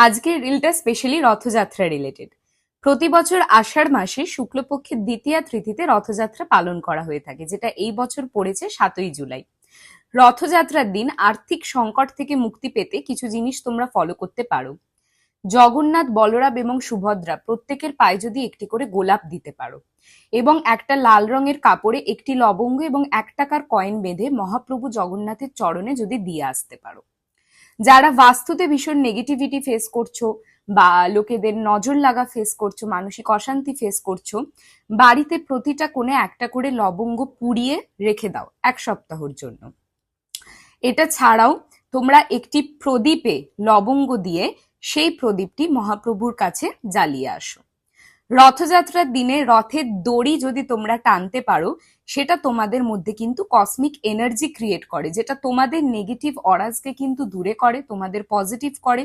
আজকের রিলটা specially Rathyatra related. প্রতি বছর আষাঢ় মাসে শুক্লপক্ষের দ্বিতীয়া তিথিতে রথযাত্রা পালন করা হয়ে থাকে, যেটা এই বছর পড়েছে 7ই জুলাই। রথযাত্রার দিন আর্থিক সংকট থেকে মুক্তি পেতে কিছু জিনিস তোমরা ফলো করতে পারো। জগন্নাথ, বলরাম এবং সুভদ্রা প্রত্যেকের পায়ে যদি একটি করে গোলাপ দিতে পারো এবং একটা লাল রঙের কাপড়ে একটি লবঙ্গ এবং 1 টাকার কয়েন বেঁধে মহাপ্রভু জগন্নাথের চরণে যদি দিয়ে আসতে পারো। যারা বাস্তুতে ভীষণ নেগেটিভিটি ফেস করছো বা লোকেদের নজর লাগা ফেস করছো, মানসিক অশান্তি ফেস করছো, বাড়িতে প্রতিটা কোণে একটা করে লবঙ্গ পুড়িয়ে রেখে দাও 1 সপ্তাহের জন্য। এটা ছাড়াও তোমরা একটি প্রদীপে লবঙ্গ দিয়ে সেই প্রদীপটি মহাপ্রভুর কাছে জ্বালিয়ে আসো। রথযাত্রার দিনে রথের দড়ি যদি তোমরা টানতে পারো, সেটা তোমাদের মধ্যে কিন্তু কসমিক এনার্জি ক্রিয়েট করে, যেটা তোমাদের নেগেটিভ অরাজকে কিন্তু দূরে করে, তোমাদের পজিটিভ করে